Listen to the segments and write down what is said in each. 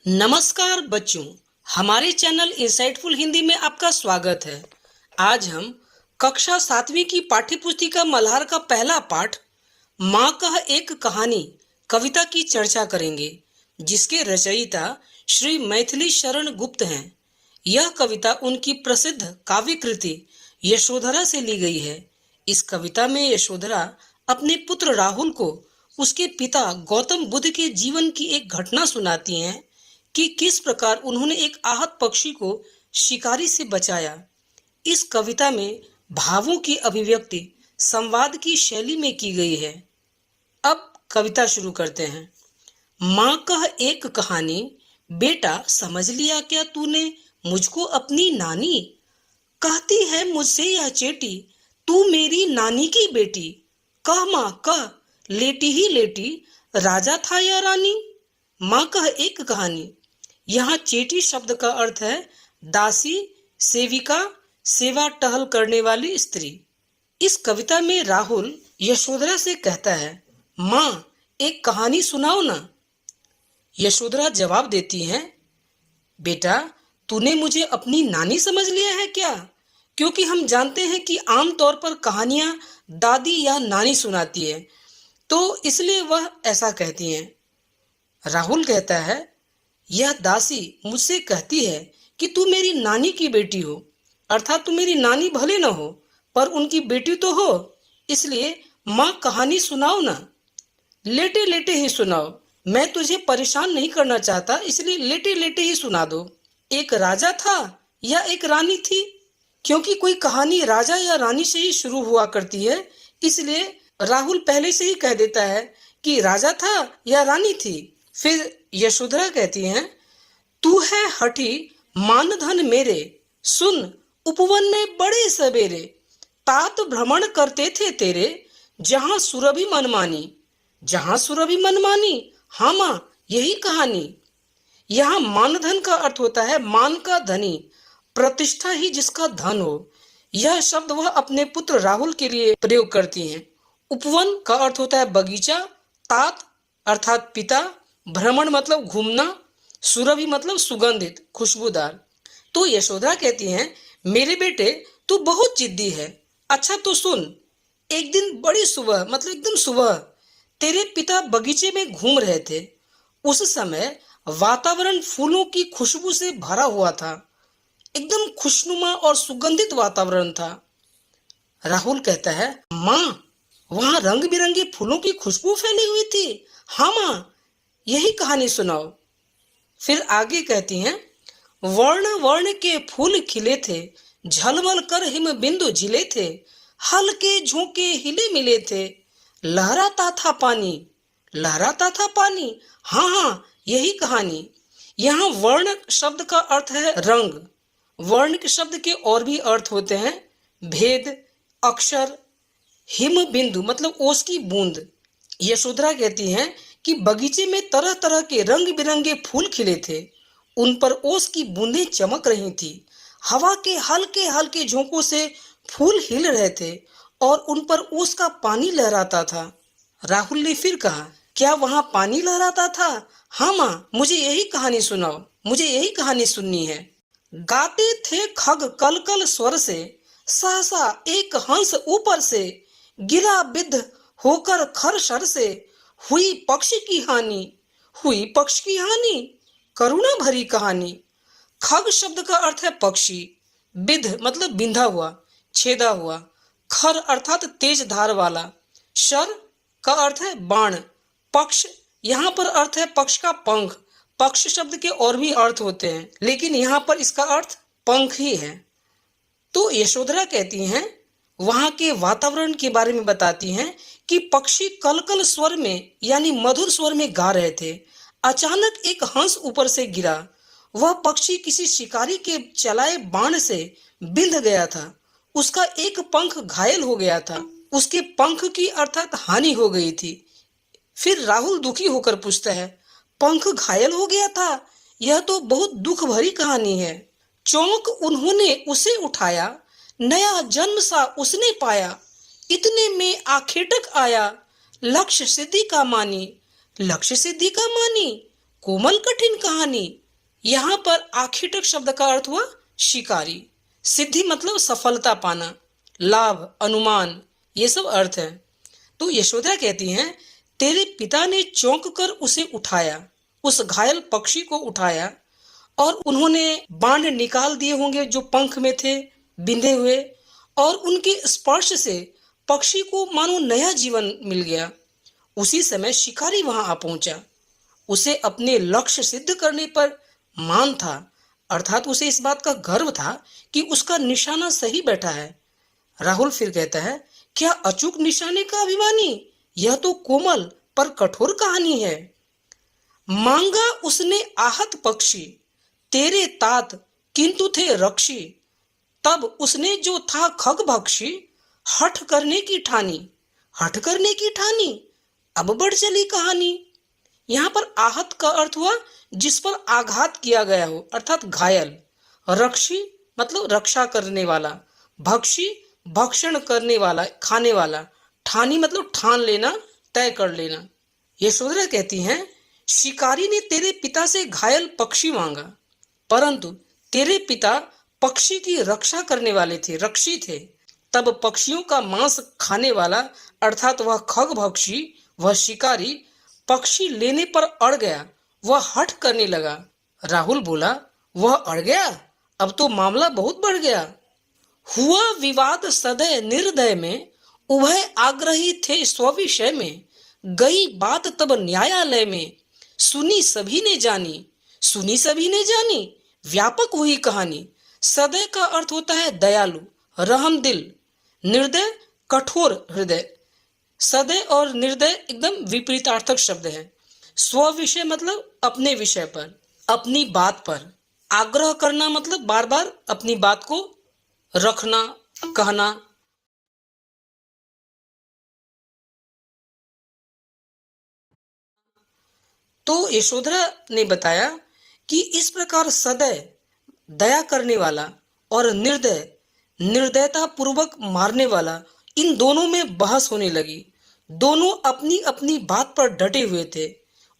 नमस्कार बच्चों, हमारे चैनल इंसाइटफुल हिंदी में आपका स्वागत है। आज हम कक्षा 7वीं की पाठ्य पुस्तिका मल्हार का पहला पाठ माँ का एक कहानी कविता की चर्चा करेंगे, जिसके रचयिता श्री मैथिली शरण गुप्त हैं। यह कविता उनकी प्रसिद्ध काव्य कृति यशोधरा से ली गई है। इस कविता में यशोधरा अपने पुत्र राहुल को उसके पिता गौतम बुद्ध के जीवन की एक घटना सुनाती हैं कि किस प्रकार उन्होंने एक आहत पक्षी को शिकारी से बचाया। इस कविता में भावों की अभिव्यक्ति संवाद की शैली में की गई है। अब कविता शुरू करते हैं। माँ का एक कहानी। बेटा समझ लिया क्या तूने मुझको अपनी नानी? कहती है मुझसे यह चेटी, तू मेरी नानी की बेटी। कह माँ कह, लेटी ही लेटी, राजा था या रानी? माँ का एक कहानी। यहाँ चेटी शब्द का अर्थ है दासी, सेविका, सेवा टहल करने वाली स्त्री। इस कविता में राहुल यशोधरा से कहता है, माँ एक कहानी सुनाओ ना। यशोधरा जवाब देती है, बेटा तूने मुझे अपनी नानी समझ लिया है क्या? क्योंकि हम जानते हैं कि आमतौर पर कहानियां दादी या नानी सुनाती है, तो इसलिए वह ऐसा कहती हैं। राहुल कहता है, यह दासी मुझसे कहती है कि तू मेरी नानी की बेटी हो, अर्थात तू मेरी नानी भले न हो पर उनकी बेटी तो हो, इसलिए माँ कहानी सुनाओ ना। लेटे लेटे ही सुनाओ, मैं तुझे परेशान नहीं करना चाहता, इसलिए लेटे लेटे ही सुना दो। एक राजा था या एक रानी थी? क्योंकि कोई कहानी राजा या रानी से ही शुरू हुआ करती है, इसलिए राहुल पहले से ही कह देता है कि राजा था या रानी थी। फिर यशोधरा कहती हैं, तू है हठी मान धन मेरे, सुन उपवन में बड़े सवेरे, तात भ्रमण करते थे तेरे, जहां सुरभि मनमानी। जहां सुरभि मनमानी, हाँ माँ यही कहानी। यहाँ मान धन का अर्थ होता है मान का धनी, प्रतिष्ठा ही जिसका धन हो। यह शब्द वह अपने पुत्र राहुल के लिए प्रयोग करती हैं। उपवन का अर्थ होता है बगीचा, तात अर्थात पिता, भ्रमण मतलब घूमना, सुरभि मतलब सुगंधित, खुशबूदार। तो यशोधरा कहती हैं, मेरे बेटे तू बहुत जिद्दी है। अच्छा तो सुन, एक दिन बड़ी सुबह मतलब एकदम सुबह तेरे पिता बगीचे में घूम रहे थे। उस समय वातावरण फूलों की खुशबू से भरा हुआ था, एकदम खुशनुमा और सुगंधित वातावरण था। राहुल कहता है, माँ वहां रंग बिरंगे फूलों की खुशबू फैली हुई थी। हाँ माँ यही कहानी सुनाओ। फिर आगे कहती हैं, वर्ण वर्ण के फूल खिले थे, झलमल कर हिम बिंदु झिले थे, हल्के झोंके हिले मिले थे, लहराता था पानी। लहराता था पानी, हाँ हाँ यही कहानी। यहाँ वर्ण शब्द का अर्थ है रंग। वर्ण के शब्द के और भी अर्थ होते हैं भेद, अक्षर, हिम बिंदु मतलब ओस की बूंद। यशोधरा कहती हैं कि बगीचे में तरह तरह के रंग बिरंगे फूल खिले थे, उन पर ओस की बूंदें चमक रही थी, हवा के हल्के हल्के झोंकों से फूल हिल रहे थे और उन पर ओस का पानी लहराता था। राहुल ने फिर कहा, क्या वहां पानी लहराता था? हाँ माँ मुझे यही कहानी सुनाओ, मुझे यही कहानी सुननी है। गाते थे खग कल कल स्वर से, सहसा एक हंस ऊपर से, गिरा बिद्ध होकर खर शर से, हुई पक्ष की हानि। हुई पक्ष की हानि, करुणा भरी कहानी। खग शब्द का अर्थ है पक्षी, बिद्ध मतलब बिंधा हुआ, छेदा हुआ, खर अर्थात तेज धार वाला, शर का अर्थ है बाण, पक्ष यहाँ पर अर्थ है पक्ष का पंख। पक्ष शब्द के और भी अर्थ होते हैं, लेकिन यहाँ पर इसका अर्थ पंख ही है। तो यशोधरा कहती हैं, वहां के वातावरण के बारे में बताती हैं कि पक्षी कलकल स्वर में यानी मधुर स्वर में गा रहे थे। अचानक एक हंस ऊपर से गिरा। वह पक्षी किसी शिकारी के चलाए बाण से बिंध गया था। उसका एक पंख घायल हो गया था, उसके पंख की अर्थात हानि हो गई थी। फिर राहुल दुखी होकर पूछता है, पंख घायल हो गया था? यह तो बहुत दुख भरी कहानी है। चौंक उन्होंने उसे उठाया, नया जन्म सा उसने पाया, इतने में आखेटक आया, लक्ष्य सिद्धि का मानी। लक्ष्य सिद्धि का मानी, कोमल कठिन कहानी। यहाँ पर आखिटक शब्द का अर्थ हुआ शिकारी। सिद्धि मतलब सफलता पाना, लाभ, अनुमान, ये सब अर्थ है। तो यशोधरा कहती हैं, तेरे पिता ने चौंक कर उसे उठाया, उस घायल पक्षी को उठाया, और उन्होंने बाण निकाल दिए होंगे जो पंख में थे बिंधे हुए, और उनके स्पर्श से पक्षी को मानो नया जीवन मिल गया। उसी समय शिकारी वहां आ पहुंचा। उसे अपने लक्ष्य सिद्ध करने पर मान था, अर्थात उसे इस बात का गर्व था कि उसका निशाना सही बैठा है। राहुल फिर कहता है, क्या अचूक निशाने का अभिमानी? यह तो कोमल पर कठोर कहानी है। मांगा उसने आहत पक्षी, तेरे तात किंतु थे रक्षी। तब उसने जो था खगभक्षी, हठ करने की ठानी। हठ करने की ठानी, अब बढ़ चली कहानी। यहाँ पर आहत का अर्थ हुआ जिस पर आघात किया गया हो, अर्थात घायल। रक्षी मतलब रक्षा करने वाला, भक्षी भक्षण करने वाला, खाने वाला, ठानी मतलब ठान लेना, तय कर लेना। यशोधरा कहती हैं, शिकारी ने तेरे पिता से घायल पक्षी मांगा, परंतु तेरे पिता पक्षी की रक्षा करने वाले थे, रक्षी थे। तब पक्षियों का मांस खाने वाला, अर्थात वह खगभक्षी, वह शिकारी पक्षी लेने पर अड़ गया, वह हठ करने लगा। राहुल बोला, वह अड़ गया, अब तो मामला बहुत बढ़ गया। हुआ विवाद सदय निर्दय में, उभय आग्रही थे स्वविषय में। गई बात तब न्यायालय में, सुनी सभी ने जानी। सुनी सभी ने जानी, व्यापक हुई कहानी। सदय का अर्थ होता है दयालु, रहमदिल। निर्दय कठोर हृदय। सदय और निर्दय एकदम विपरीतार्थक शब्द है। स्व विषय मतलब अपने विषय पर, अपनी बात पर। आग्रह करना मतलब बार बार अपनी बात को रखना, कहना। तो यशोधरा ने बताया कि इस प्रकार सदय दया करने वाला और निर्दय निर्दयता पूर्वक मारने वाला, इन दोनों में बहस होने लगी। दोनों अपनी अपनी बात पर डटे हुए थे।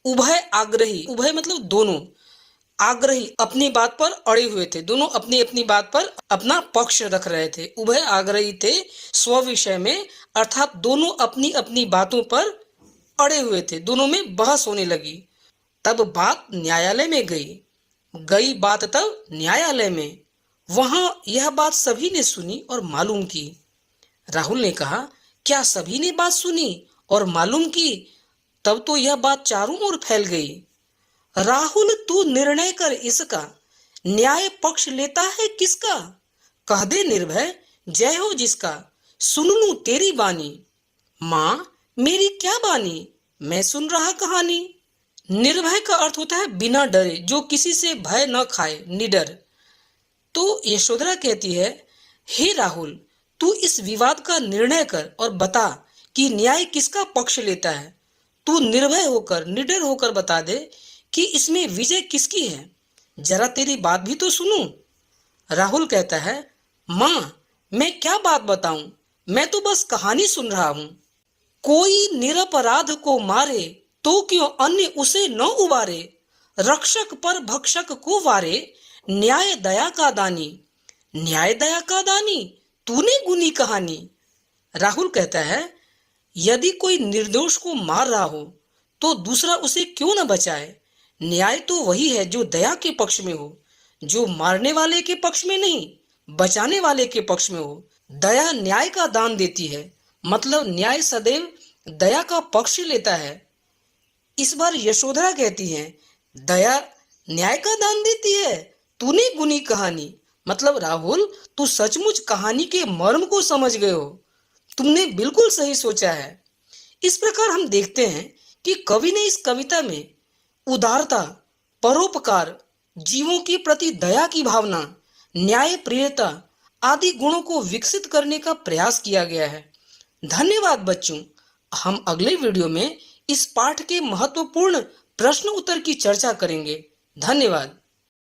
उभय आग्रही, उभय मतलब दोनों, आग्रही अपनी बात पर अड़े हुए थे। दोनों अपनी अपनी बात पर अपना पक्ष रख रहे थे। उभय आग्रही थे स्व विषय में, अर्थात दोनों अपनी अपनी बातों पर अड़े हुए थे। दोनों में बहस होने लगी। तब बात न्यायालय में गई। गई बात तब न्यायालय में। वहां यह बात सभी ने सुनी और मालूम की। राहुल ने कहा, क्या सभी ने बात सुनी और मालूम की? तब तो यह बात चारों ओर फैल गई। राहुल तू निर्णय कर इसका, न्याय पक्ष लेता है किसका? कह दे निर्भय जय हो जिसका, सुन लूं तेरी बानी। माँ मेरी क्या बानी, मैं सुन रहा कहानी। निर्भय का अर्थ होता है बिना डरे, जो किसी से भय न खाए, निडर। तो यशोधरा कहती है, हे राहुल तू इस विवाद का निर्णय कर और बता कि न्याय किसका पक्ष लेता है। तू निर्भय होकर, निडर होकर बता दे कि इसमें विजय किसकी है। जरा तेरी बात भी तो सुनूं। राहुल कहता है, माँ मैं क्या बात बताऊं, मैं तो बस कहानी सुन रहा हूं। कोई निरपराध को मारे तो क्यों अन्य उसे न उबारे। रक्षक पर भक्षक को वारे, न्याय दया का दानी। न्याय दया का दानी, तूने गुनी कहानी। राहुल कहता है, यदि कोई निर्दोष को मार रहा हो तो दूसरा उसे क्यों न बचाए। न्याय तो वही है जो दया के पक्ष में हो, जो मारने वाले के पक्ष में नहीं, बचाने वाले के पक्ष में हो। दया न्याय का दान देती है, मतलब न्याय सदैव दया का पक्ष लेता है। इस बार यशोधरा कहती है, दया न्याय का दान देती है, तूने गुनी कहानी। मतलब राहुल तू सचमुच कहानी के मर्म को समझ गए हो, तुमने बिल्कुल सही सोचा है। इस प्रकार हम देखते हैं कि कवि ने इस कविता में उदारता, परोपकार, जीवों के प्रति दया की भावना, न्याय प्रियता आदि गुणों को विकसित करने का प्रयास किया गया है। धन्यवाद बच्चों। हम अगले वीडियो में इस पाठ के महत्वपूर्ण प्रश्न उत्तर की चर्चा करेंगे। धन्यवाद।